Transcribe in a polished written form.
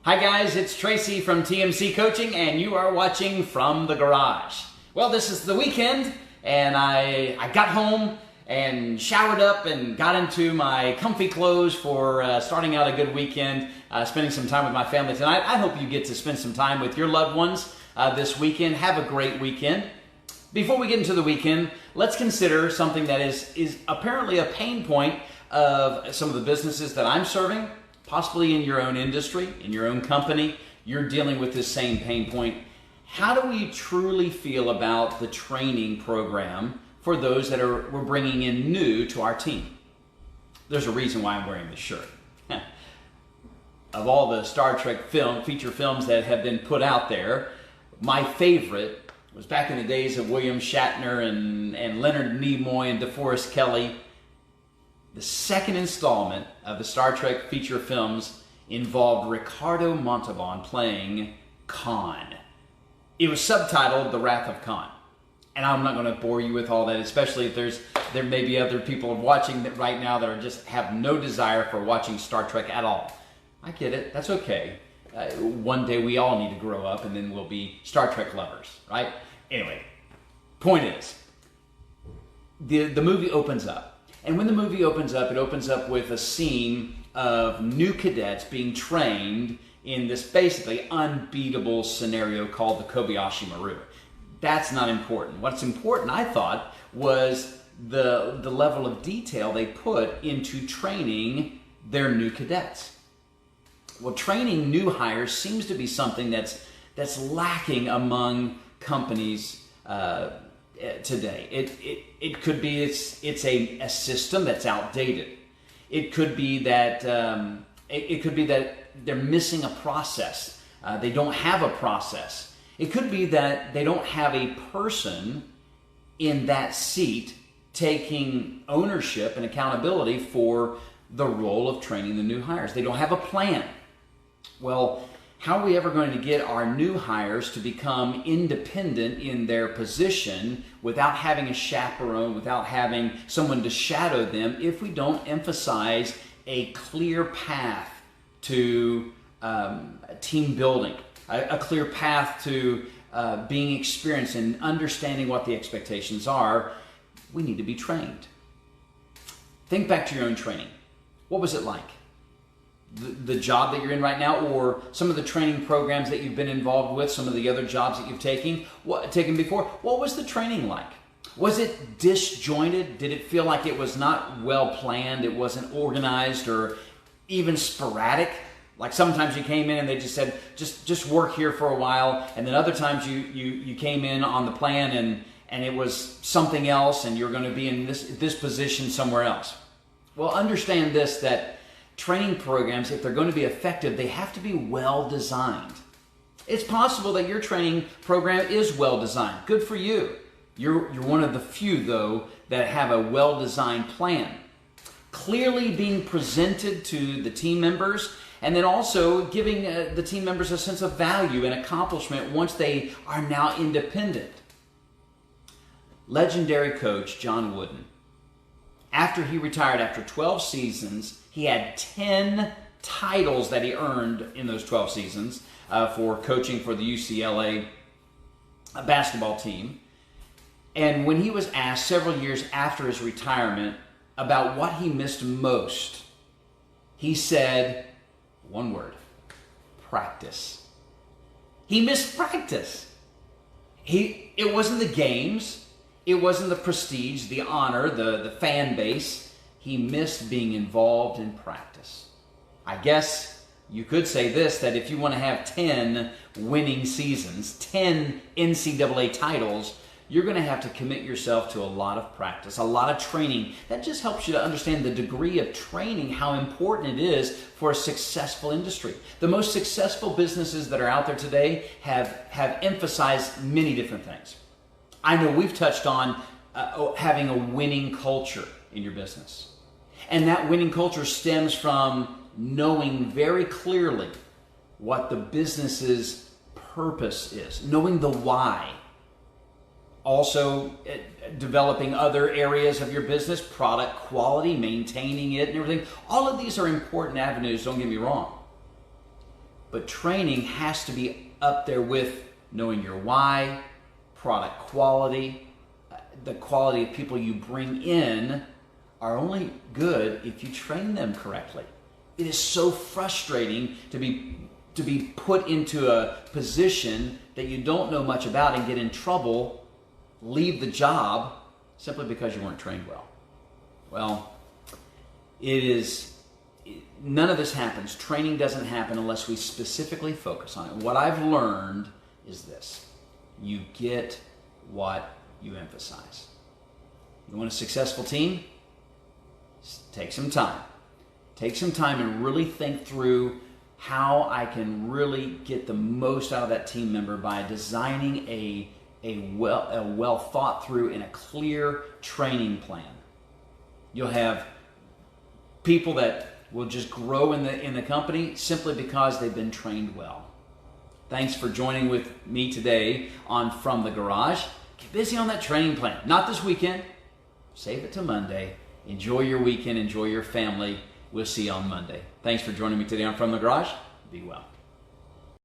Hi guys, it's Tracy from TMC Coaching and you are watching From the Garage. Well, this is the weekend and I got home and showered up and got into my comfy clothes for starting out a good weekend, spending some time with my family tonight. I hope you get to spend some time with your loved ones this weekend. Have a great weekend. Before we get into the weekend, let's consider something that is apparently a pain point of some of the businesses that I'm serving. Possibly in your own industry, in your own company, you're dealing with this same pain point. How do we truly feel about the training program for those that we're bringing in new to our team? There's a reason why I'm wearing this shirt. Of all the Star Trek feature films that have been put out there, my favorite was back in the days of William Shatner and Leonard Nimoy and DeForest Kelley. The second installment of the Star Trek feature films involved Ricardo Montalban playing Khan. It was subtitled The Wrath of Khan. And I'm not going to bore you with all that, especially if there may be other people watching that right now that are just have no desire for watching Star Trek at all. I get it. That's okay. One day we all need to grow up and then we'll be Star Trek lovers, right? Anyway, point is, the movie opens up. And when the movie opens up, it opens up with a scene of new cadets being trained in this basically unbeatable scenario called the Kobayashi Maru. That's not important. What's important, I thought, was the level of detail they put into training their new cadets. Well, training new hires seems to be something that's lacking among companies today. It could be it's a system that's outdated. It could be that they're missing a process. They don't have a process. It could be that they don't have a person in that seat taking ownership and accountability for the role of training the new hires. They don't have a plan. Well, how are we ever going to get our new hires to become independent in their position without having a chaperone, without having someone to shadow them, if we don't emphasize a clear path to team building, a clear path to being experienced and understanding what the expectations are? We need to be trained. Think back to your own training. What was it like? The job that you're in right now, or some of the training programs that you've been involved with, some of the other jobs that you've taken before, what was the training like? Was it disjointed? Did it feel like it was not well planned, it wasn't organized, or even sporadic? Like sometimes you came in and they just said, just work here for a while, and then other times you came in on the plan and it was something else and you're going to be in this position somewhere else. Well, understand this, that training programs, if they're going to be effective, they have to be well designed. It's possible that your training program is well designed. Good for you. You're one of the few, though, that have a well designed plan. Clearly being presented to the team members, and then also giving the team members a sense of value and accomplishment once they are now independent. Legendary coach John Wooden, after he retired after 12 seasons, he had 10 titles that he earned in those 12 seasons for coaching for the UCLA basketball team. And when he was asked several years after his retirement about what he missed most, he said one word: practice. He missed practice. It wasn't the games. It wasn't the prestige, the honor, the fan base. He missed being involved in practice. I guess you could say this, that if you want to have 10 winning seasons, 10 NCAA titles, you're going to have to commit yourself to a lot of practice, a lot of training. That just helps you to understand the degree of training, how important it is for a successful industry. The most successful businesses that are out there today have emphasized many different things. I know we've touched on having a winning culture in your business. And that winning culture stems from knowing very clearly what the business's purpose is, knowing the why. Also, developing other areas of your business, product quality, maintaining it and everything. All of these are important avenues, don't get me wrong. but training has to be up there with knowing your why, product quality, the quality of people you bring in are only good if you train them correctly. It is so frustrating to be put into a position that you don't know much about and get in trouble, leave the job simply because you weren't trained well. Well, none of this happens. Training doesn't happen unless we specifically focus on it. What I've learned is this: you get what you emphasize. You want a successful team? Take some time. Take some time and really think through how I can really get the most out of that team member by designing a well thought through and a clear training plan. You'll have people that will just grow in the company simply because they've been trained well. Thanks for joining with me today on From the Garage. Get busy on that training plan. Not this weekend. Save it to Monday. Enjoy your weekend. Enjoy your family. We'll see you on Monday. Thanks for joining me today on From the Garage. Be well.